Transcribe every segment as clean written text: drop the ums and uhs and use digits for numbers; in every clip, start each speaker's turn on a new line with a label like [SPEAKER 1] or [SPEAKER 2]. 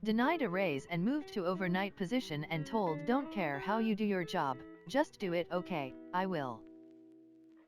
[SPEAKER 1] Denied a raise and moved to overnight position and told don't care how you do your job, just do it. Okay, I will.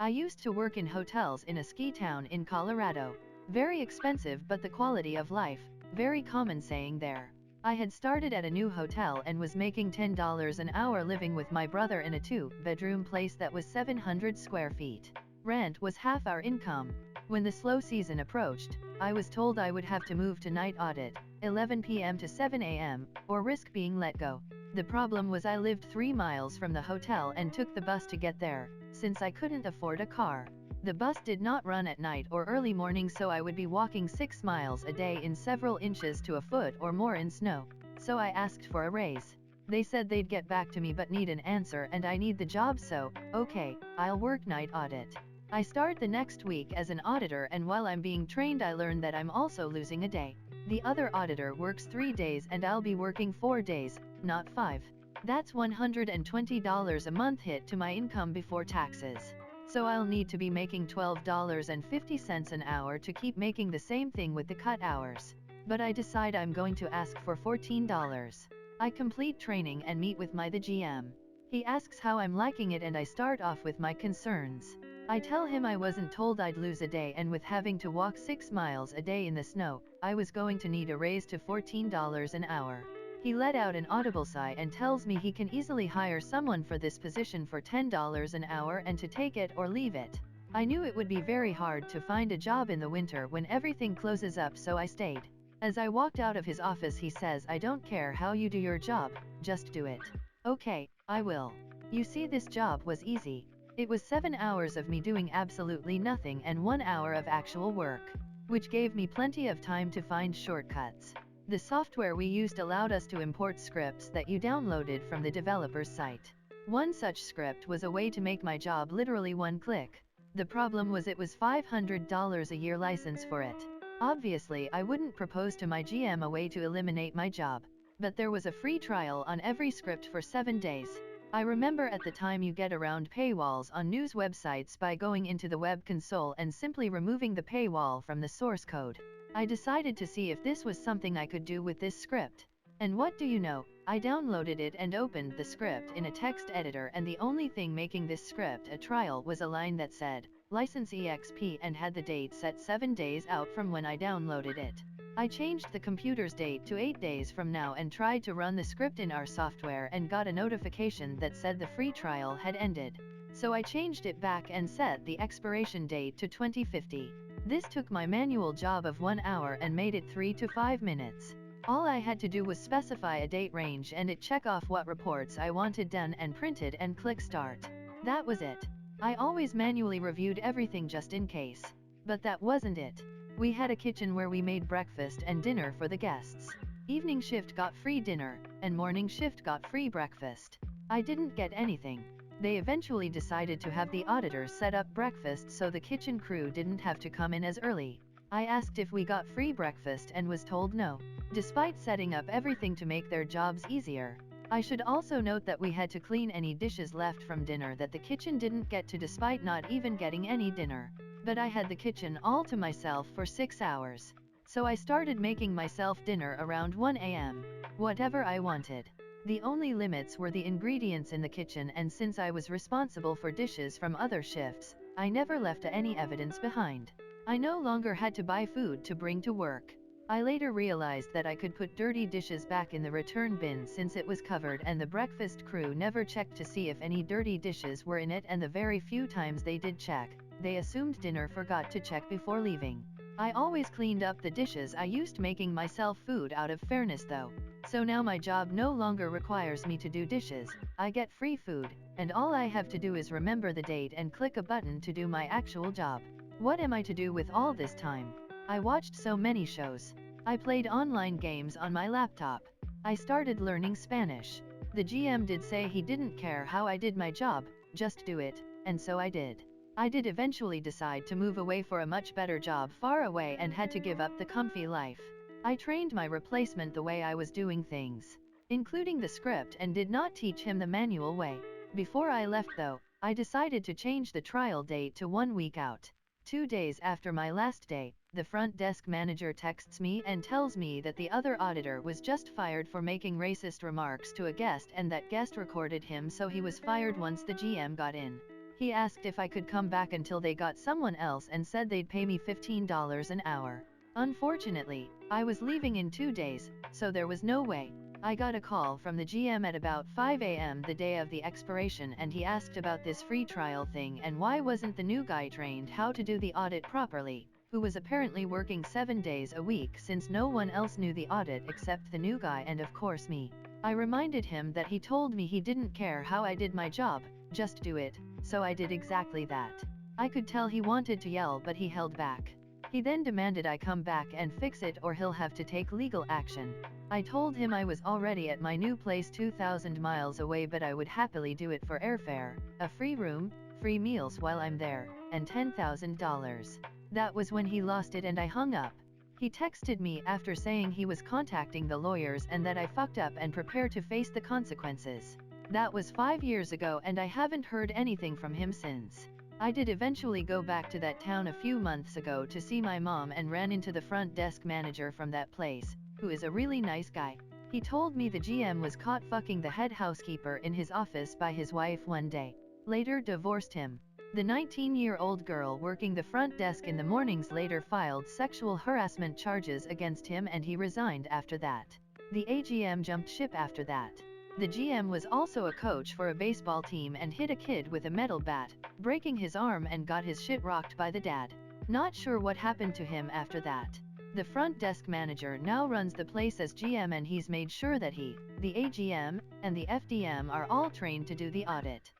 [SPEAKER 1] I used to work in hotels in a ski town in Colorado. Very expensive but the quality of life, very common saying there. I had started at a new hotel and was making $10 an hour living with my brother in a 2-bedroom place that was 700 square feet. Rent was half our income. When the slow season approached, I was told I would have to move to night audit, 11 p.m. to 7 a.m., or risk being let go. The problem was I lived 3 miles from the hotel and took the bus to get there, since I couldn't afford a car. The bus did not run at night or early morning, so I would be walking 6 miles a day in several inches to a foot or more in snow. So I asked for a raise. They said they'd get back to me but need an answer and I need the job, so, okay, I'll work night audit. I start the next week as an auditor, and while I'm being trained I learn that I'm also losing a day. The other auditor works 3 days and I'll be working 4 days, not 5. That's $120 a month hit to my income before taxes. So I'll need to be making $12.50 an hour to keep making the same thing with the cut hours. But I decide I'm going to ask for $14. I complete training and meet with the GM. He asks how I'm liking it and I start off with my concerns. I tell him I wasn't told I'd lose a day, and with having to walk 6 miles a day in the snow, I was going to need a raise to $14 an hour. He let out an audible sigh and tells me he can easily hire someone for this position for $10 an hour and to take it or leave it. I knew it would be very hard to find a job in the winter when everything closes up, so I stayed. As I walked out of his office he says, I don't care how you do your job, just do it. Okay, I will. You see, this job was easy. It was 7 hours of me doing absolutely nothing and 1 hour of actual work, which gave me plenty of time to find shortcuts. The software we used allowed us to import scripts that you downloaded from the developer's site. One such script was a way to make my job literally one click. The problem was it was $500 a year license for it. Obviously I wouldn't propose to my GM a way to eliminate my job, but there was a free trial on every script for 7 days. I remember at the time you get around paywalls on news websites by going into the web console and simply removing the paywall from the source code. I decided to see if this was something I could do with this script. And what do you know, I downloaded it and opened the script in a text editor, and the only thing making this script a trial was a line that said, license EXP, and had the date set 7 days out from when I downloaded it. I changed the computer's date to 8 days from now and tried to run the script in our software and got a notification that said the free trial had ended. So I changed it back and set the expiration date to 2050. This took my manual job of 1 hour and made it 3 to 5 minutes. All I had to do was specify a date range and it check off what reports I wanted done and printed and click start. That was it. I always manually reviewed everything just in case. But that wasn't it. We had a kitchen where we made breakfast and dinner for the guests. Evening shift got free dinner, and morning shift got free breakfast. I didn't get anything. They eventually decided to have the auditors set up breakfast so the kitchen crew didn't have to come in as early. I asked if we got free breakfast and was told no, despite setting up everything to make their jobs easier. I should also note that we had to clean any dishes left from dinner that the kitchen didn't get to, despite not even getting any dinner. But I had the kitchen all to myself for 6 hours. So I started making myself dinner around 1 a.m. Whatever I wanted. The only limits were the ingredients in the kitchen, and since I was responsible for dishes from other shifts, I never left any evidence behind. I no longer had to buy food to bring to work. I later realized that I could put dirty dishes back in the return bin since it was covered, and the breakfast crew never checked to see if any dirty dishes were in it, and the very few times they did check, they assumed dinner forgot to check before leaving. I always cleaned up the dishes I used, making myself food out of fairness though. So now my job no longer requires me to do dishes, I get free food, and all I have to do is remember the date and click a button to do my actual job. What am I to do with all this time? I watched so many shows. I played online games on my laptop. I started learning Spanish. The GM did say he didn't care how I did my job, just do it, and so I did. I did eventually decide to move away for a much better job far away and had to give up the comfy life. I trained my replacement the way I was doing things, including the script, and did not teach him the manual way. Before I left though, I decided to change the trial date to 1 week out. 2 days after my last day, the front desk manager texts me and tells me that the other auditor was just fired for making racist remarks to a guest and that guest recorded him, so he was fired once the GM got in. He asked if I could come back until they got someone else and said they'd pay me $15 an hour. Unfortunately, I was leaving in 2 days, so there was no way. I got a call from the GM at about 5 a.m. the day of the expiration, and he asked about this free trial thing and why wasn't the new guy trained how to do the audit properly, who was apparently working 7 days a week since no one else knew the audit except the new guy and of course me. I reminded him that he told me he didn't care how I did my job, just do it, so I did exactly that. I could tell he wanted to yell, but he held back. He then demanded I come back and fix it or he'll have to take legal action. I told him I was already at my new place 2,000 miles away, but I would happily do it for airfare, a free room, free meals while I'm there, and $10,000. That was when he lost it and I hung up. He texted me after saying he was contacting the lawyers and that I fucked up and prepare to face the consequences. That was 5 years ago and I haven't heard anything from him since. I did eventually go back to that town a few months ago to see my mom and ran into the front desk manager from that place, who is a really nice guy. He told me the GM was caught fucking the head housekeeper in his office by his wife one day. Later divorced him. The 19-year-old girl working the front desk in the mornings later filed sexual harassment charges against him and he resigned after that. The AGM jumped ship after that. The GM was also a coach for a baseball team and hit a kid with a metal bat, breaking his arm, and got his shit rocked by the dad. Not sure what happened to him after that. The front desk manager now runs the place as GM and he's made sure that he, the AGM, and the FDM are all trained to do the audit.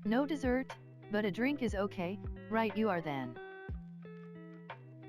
[SPEAKER 1] No dessert? But a drink is okay? Right you are then.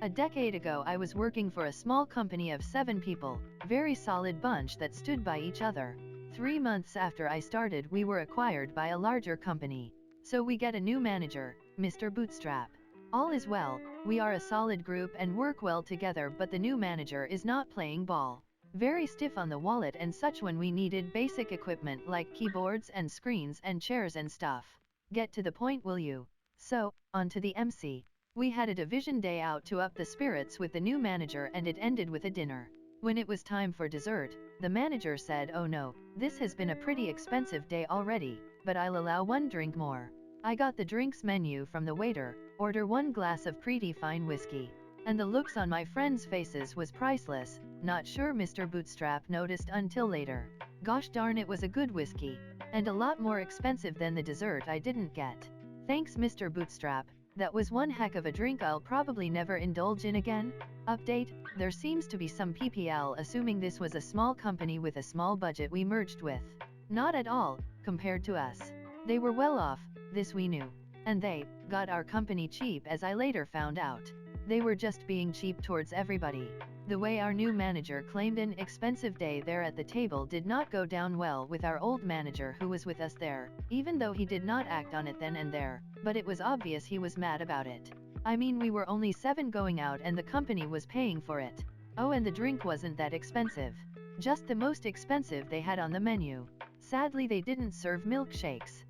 [SPEAKER 1] A decade ago I was working for a small company of 7 people, very solid bunch that stood by each other. 3 months after I started we were acquired by a larger company. So we get a new manager, Mr. Bootstrap. All is well, we are a solid group and work well together, but the new manager is not playing ball. Very stiff on the wallet and such when we needed basic equipment like keyboards and screens and chairs and stuff. Get to the point will you? So, on to the MC. We had a division day out to up the spirits with the new manager and it ended with a dinner. When it was time for dessert, the manager said, "Oh no, this has been a pretty expensive day already, but I'll allow 1 drink more." I got the drinks menu from the waiter, order 1 glass of pretty fine whiskey. And the looks on my friends' faces was priceless, not sure Mr. Bootstrap noticed until later. Gosh darn, it was a good whiskey, and a lot more expensive than the dessert I didn't get. Thanks Mr. Bootstrap. That was one heck of a drink I'll probably never indulge in again. Update, there seems to be some PPL assuming this was a small company with a small budget we merged with. Not at all, compared to us. They were well off, this we knew. And they got our company cheap, as I later found out. They were just being cheap towards everybody. The way our new manager claimed an expensive day there at the table did not go down well with our old manager who was with us there, even though he did not act on it then and there, but it was obvious he was mad about it. I mean, we were only 7 going out and the company was paying for it. Oh, and the drink wasn't that expensive. Just the most expensive they had on the menu. Sadly they didn't serve milkshakes.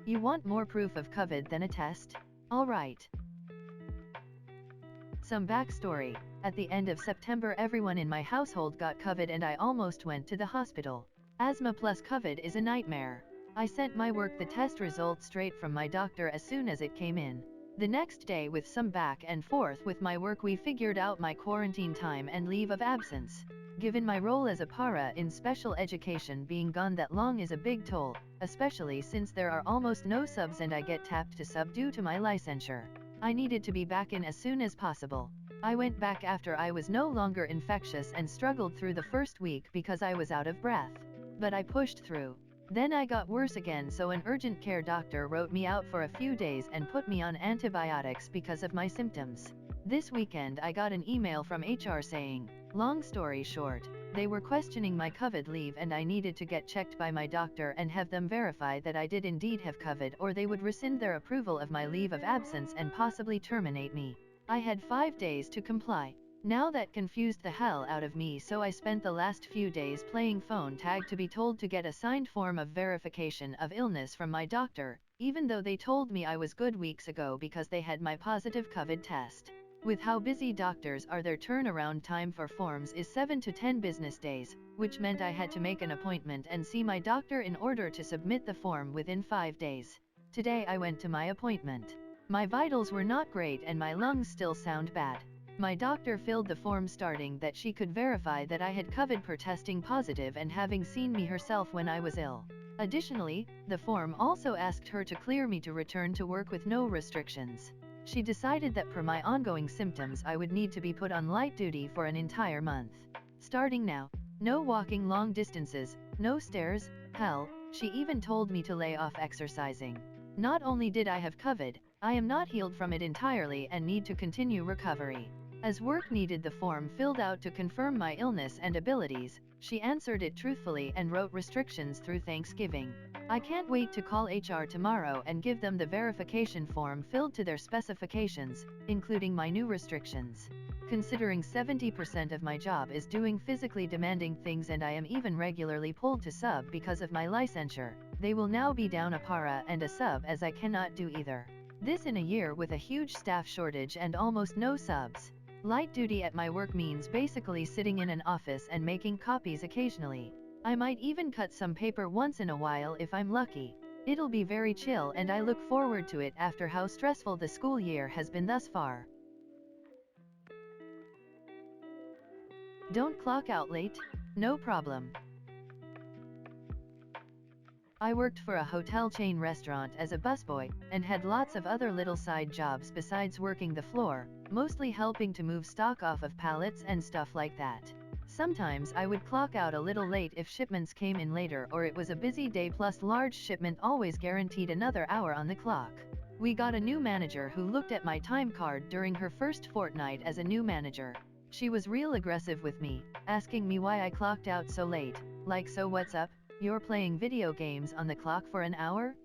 [SPEAKER 1] You want more proof of COVID than a test? Alright. Some backstory. At the end of September everyone in my household got COVID and I almost went to the hospital. Asthma plus COVID is a nightmare. I sent my work the test results straight from my doctor as soon as it came in. The next day, with some back and forth with my work, we figured out my quarantine time and leave of absence. Given my role as a para in special education, being gone that long is a big toll, especially since there are almost no subs and I get tapped to sub due to my licensure. I needed to be back in as soon as possible. I went back after I was no longer infectious and struggled through the first week because I was out of breath. But I pushed through. Then I got worse again, so an urgent care doctor wrote me out for a few days and put me on antibiotics because of my symptoms. This weekend I got an email from HR saying, long story short, they were questioning my COVID leave and I needed to get checked by my doctor and have them verify that I did indeed have COVID, or they would rescind their approval of my leave of absence and possibly terminate me. I had 5 days to comply. Now that confused the hell out of me, so I spent the last few days playing phone tag to be told to get a signed form of verification of illness from my doctor, even though they told me I was good weeks ago because they had my positive COVID test. With how busy doctors are, their turnaround time for forms is 7 to 10 business days, which meant I had to make an appointment and see my doctor in order to submit the form within 5 days. Today I went to my appointment. My vitals were not great and my lungs still sound bad. My doctor filled the form stating that she could verify that I had COVID per testing positive and having seen me herself when I was ill. Additionally, the form also asked her to clear me to return to work with no restrictions. She decided that per my ongoing symptoms I would need to be put on light duty for an entire month. Starting now, no walking long distances, no stairs, hell, she even told me to lay off exercising. Not only did I have COVID, I am not healed from it entirely and need to continue recovery. As work needed the form filled out to confirm my illness and abilities, she answered it truthfully and wrote restrictions through Thanksgiving. I can't wait to call HR tomorrow and give them the verification form filled to their specifications, including my new restrictions. Considering 70% of my job is doing physically demanding things and I am even regularly pulled to sub because of my licensure, they will now be down a para and a sub as I cannot do either. This in a year with a huge staff shortage and almost no subs. Light duty at my work means basically sitting in an office and making copies occasionally. I might even cut some paper once in a while if I'm lucky. It'll be very chill and I look forward to it after how stressful the school year has been thus far. Don't clock out late? No problem. I worked for a hotel chain restaurant as a busboy, and had lots of other little side jobs besides working the floor, mostly helping to move stock off of pallets and stuff like that. Sometimes I would clock out a little late if shipments came in later or it was a busy day, plus large shipment always guaranteed another hour on the clock. We got a new manager who looked at my time card during her first fortnight as a new manager. She was real aggressive with me, asking me why I clocked out so late, like, so what's up? You're playing video games on the clock for an hour?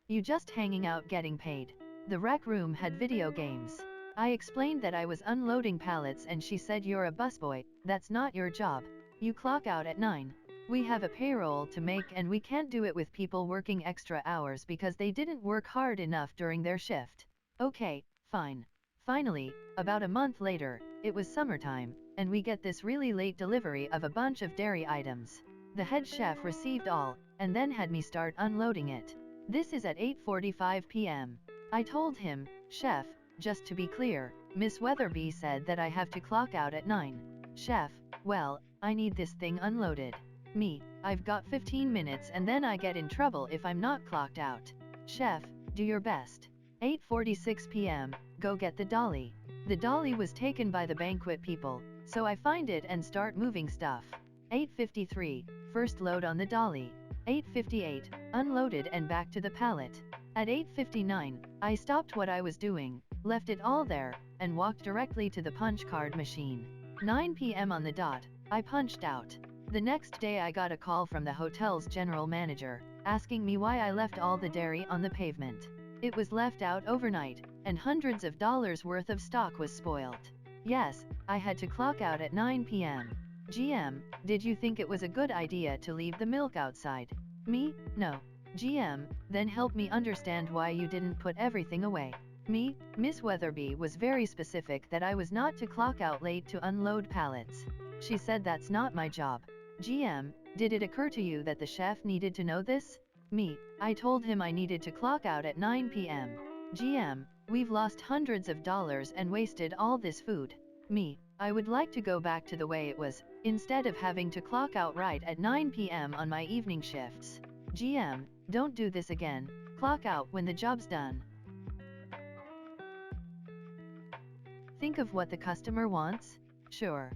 [SPEAKER 1] You just hanging out getting paid. The rec room had video games. I explained that I was unloading pallets and she said, you're a busboy, that's not your job. You clock out at 9. We have a payroll to make and we can't do it with people working extra hours because they didn't work hard enough during their shift. Okay, fine. Finally, about a month later, it was summertime, and we get this really late delivery of a bunch of dairy items. The head chef received all, and then had me start unloading it. This is at 8:45 p.m. I told him, Chef, just to be clear, Miss Weatherby said that I have to clock out at 9. Chef, well, I need this thing unloaded. Me, I've got 15 minutes and then I get in trouble if I'm not clocked out. Chef, do your best. 8:46 p.m, go get the dolly. The dolly was taken by the banquet people, so I find it and start moving stuff. 8:53, first load on the dolly. 8:58, unloaded and back to the pallet. At 8:59, I stopped what I was doing, left it all there, and walked directly to the punch card machine. 9 p.m. on the dot, I punched out. The next day I got a call from the hotel's general manager, asking me why I left all the dairy on the pavement. It was left out overnight, and hundreds of dollars worth of stock was spoiled. Yes, I had to clock out at 9 p.m. GM, did you think it was a good idea to leave the milk outside? Me, no. GM, then help me understand why you didn't put everything away. Me, Miss Weatherby was very specific that I was not to clock out late to unload pallets. She said that's not my job. GM, did it occur to you that the chef needed to know this? Me, I told him I needed to clock out at 9 p.m. GM, we've lost hundreds of dollars and wasted all this food. Me, I would like to go back to the way it was, instead of having to clock out right at 9 p.m. on my evening shifts. GM, don't do this again, clock out when the job's done. Think of what the customer wants? Sure.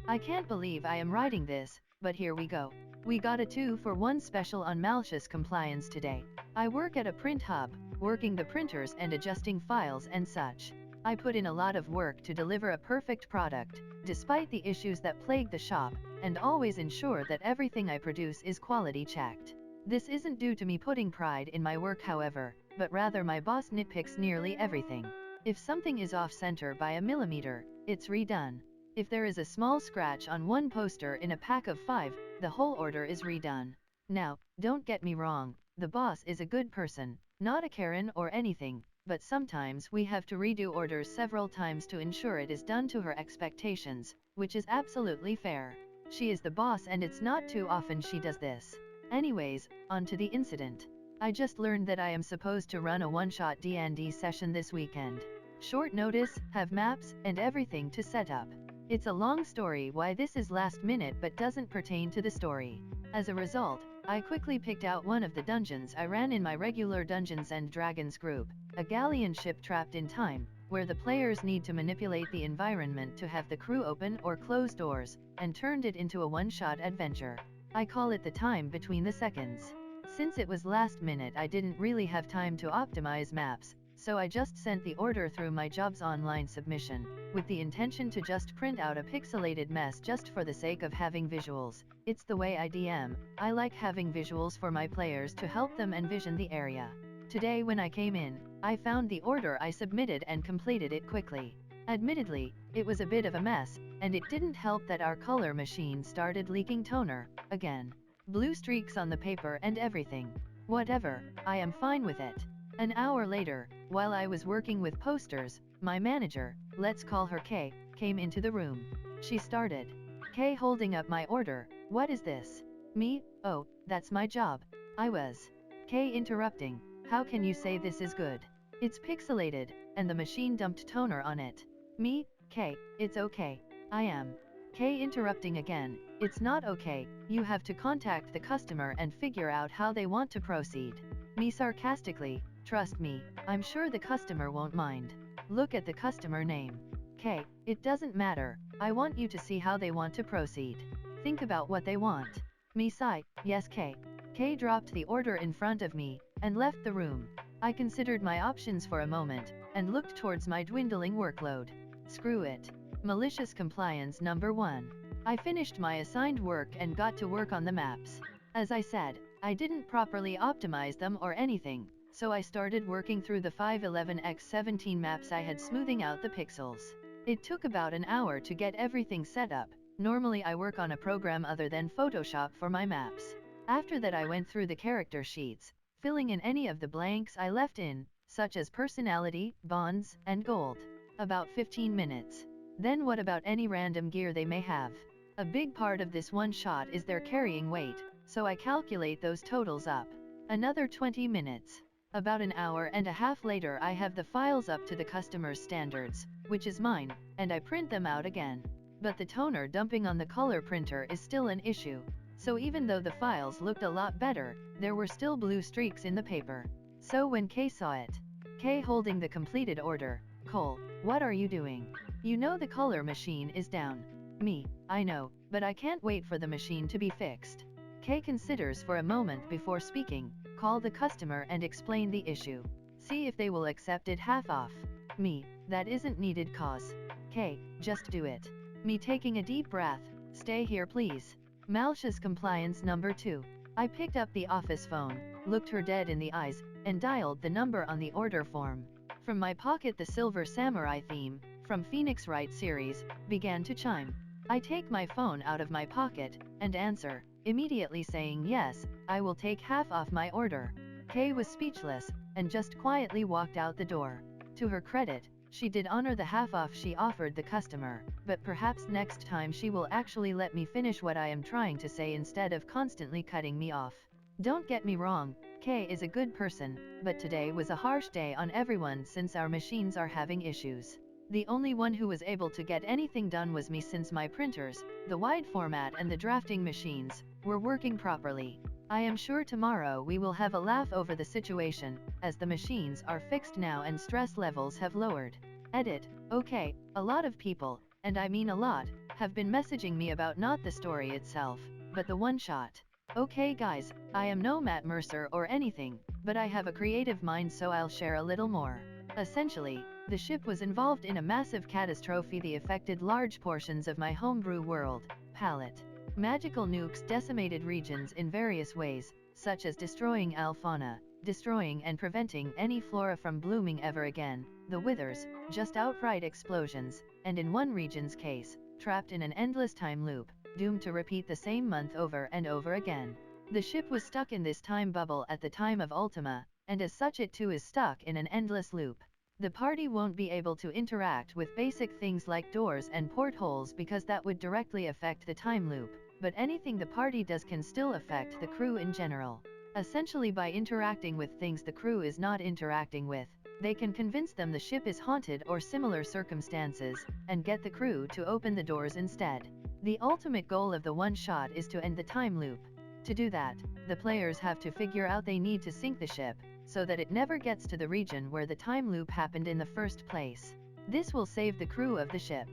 [SPEAKER 1] I can't believe I am writing this, but here we go. We got a 2-for-1 special on malicious compliance today. I work at a print hub, working the printers and adjusting files and such. I put in a lot of work to deliver a perfect product, despite the issues that plague the shop, and always ensure that everything I produce is quality checked. This isn't due to me putting pride in my work, however, but rather my boss nitpicks nearly everything. If something is off-center by a millimeter, it's redone. If there is a small scratch on one poster in a pack of 5, the whole order is redone. Now, don't get me wrong, the boss is a good person, not a Karen or anything, but sometimes we have to redo orders several times to ensure it is done to her expectations, which is absolutely fair. She is the boss and it's not too often she does this. Anyways, on to the incident. I just learned that I am supposed to run a one-shot D&D session this weekend. Short notice, have maps, and everything to set up. It's a long story why this is last minute but doesn't pertain to the story. As a result, I quickly picked out one of the dungeons I ran in my regular Dungeons & Dragons group, a galleon ship trapped in time, where the players need to manipulate the environment to have the crew open or close doors, and turned it into a one-shot adventure. I call it the time between the seconds. Since it was last minute I didn't really have time to optimize maps, so I just sent the order through my Jobs Online submission, with the intention to just print out a pixelated mess just for the sake of having visuals. It's the way I DM, I like having visuals for my players to help them envision the area. Today when I came in, I found the order I submitted and completed it quickly. Admittedly, it was a bit of a mess, and it didn't help that our color machine started leaking toner, again. Blue streaks on the paper and everything. Whatever, I am fine with it. An hour later, while I was working with posters, my manager, let's call her Kay, came into the room. She started. Kay holding up my order, what is this? Me, oh, that's my job. I was. Kay interrupting, how can you say this is good? It's pixelated, and the machine dumped toner on it. Me, Kay, it's okay. I am. Kay interrupting again, it's not okay, you have to contact the customer and figure out how they want to proceed. Me sarcastically, trust me, I'm sure the customer won't mind. Look at the customer name. Kay, it doesn't matter, I want you to see how they want to proceed. Think about what they want. Me sigh, yes Kay. Kay dropped the order in front of me, and left the room. I considered my options for a moment, and looked towards my dwindling workload. Screw it. Malicious compliance number 1. I finished my assigned work and got to work on the maps. As I said, I didn't properly optimize them or anything, so I started working through the 511x17 maps I had, smoothing out the pixels. It took about an hour to get everything set up. Normally I work on a program other than Photoshop for my maps. After that I went through the character sheets, filling in any of the blanks I left in, such as personality, bonds, and gold. About 15 minutes. Then what about any random gear they may have? A big part of this one shot is their carrying weight, so I calculate those totals up. Another 20 minutes. About an hour and a half later I have the files up to the customer's standards, which is mine, and I print them out again. But the toner dumping on the color printer is still an issue. So even though the files looked a lot better, there were still blue streaks in the paper. So when Kay saw it, Kay holding the completed order, Cole, what are you doing? You know the color machine is down. Me, I know, but I can't wait for the machine to be fixed. Kay considers for a moment before speaking, call the customer and explain the issue. See if they will accept it half off. Me, that isn't needed cause. Kay, just do it. Me taking a deep breath, stay here please. Malicious compliance number 2. I picked up the office phone, looked her dead in the eyes, and dialed the number on the order form. From my pocket the Silver Samurai theme, from Phoenix Wright series, began to chime. I take my phone out of my pocket, and answer, immediately saying yes, I will take half off my order. Kay was speechless, and just quietly walked out the door. To her credit, she did honor the half off she offered the customer, but perhaps next time she will actually let me finish what I am trying to say instead of constantly cutting me off. Don't get me wrong, Kay is a good person, but today was a harsh day on everyone since our machines are having issues. The only one who was able to get anything done was me, since my printers, the wide format and the drafting machines, were working properly. I am sure tomorrow we will have a laugh over the situation, as the machines are fixed now and stress levels have lowered. Edit. Okay, a lot of people, and I mean a lot, have been messaging me about not the story itself, but the one shot. Okay guys, I am no Matt Mercer or anything, but I have a creative mind, so I'll share a little more. Essentially, the ship was involved in a massive catastrophe that affected large portions of my homebrew world, palette. Magical nukes decimated regions in various ways, such as destroying fauna, destroying and preventing any flora from blooming ever again, the withers, just outright explosions, and in one region's case, trapped in an endless time loop, doomed to repeat the same month over and over again. The ship was stuck in this time bubble at the time of Ultima, and as such it too is stuck in an endless loop. The party won't be able to interact with basic things like doors and portholes because that would directly affect the time loop, but anything the party does can still affect the crew in general. Essentially, by interacting with things the crew is not interacting with, they can convince them the ship is haunted or similar circumstances, and get the crew to open the doors instead. The ultimate goal of the one-shot is to end the time loop. To do that, the players have to figure out they need to sink the ship, so that it never gets to the region where the time loop happened in the first place. This will save the crew of the ship.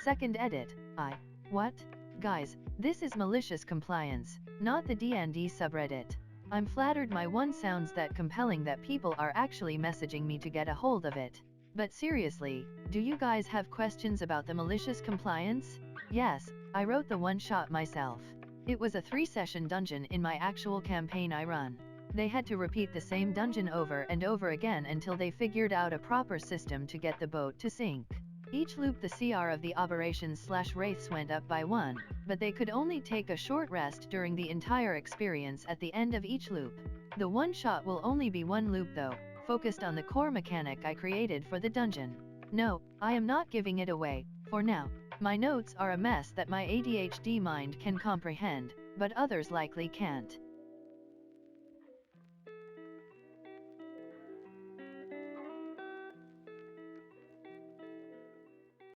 [SPEAKER 1] Second edit. What? Guys, this is malicious compliance, not the D&D subreddit. I'm flattered my one sounds that compelling that people are actually messaging me to get a hold of it. But seriously, do you guys have questions about the malicious compliance? Yes, I wrote the one-shot myself. It was a 3-session dungeon in my actual campaign I run. They had to repeat the same dungeon over and over again until they figured out a proper system to get the boat to sink. Each loop the CR of the operations/wraiths went up by 1, but they could only take a short rest during the entire experience at the end of each loop. The one-shot will only be one loop though, focused on the core mechanic I created for the dungeon. No, I am not giving it away, for now. My notes are a mess that my ADHD mind can comprehend, but others likely can't.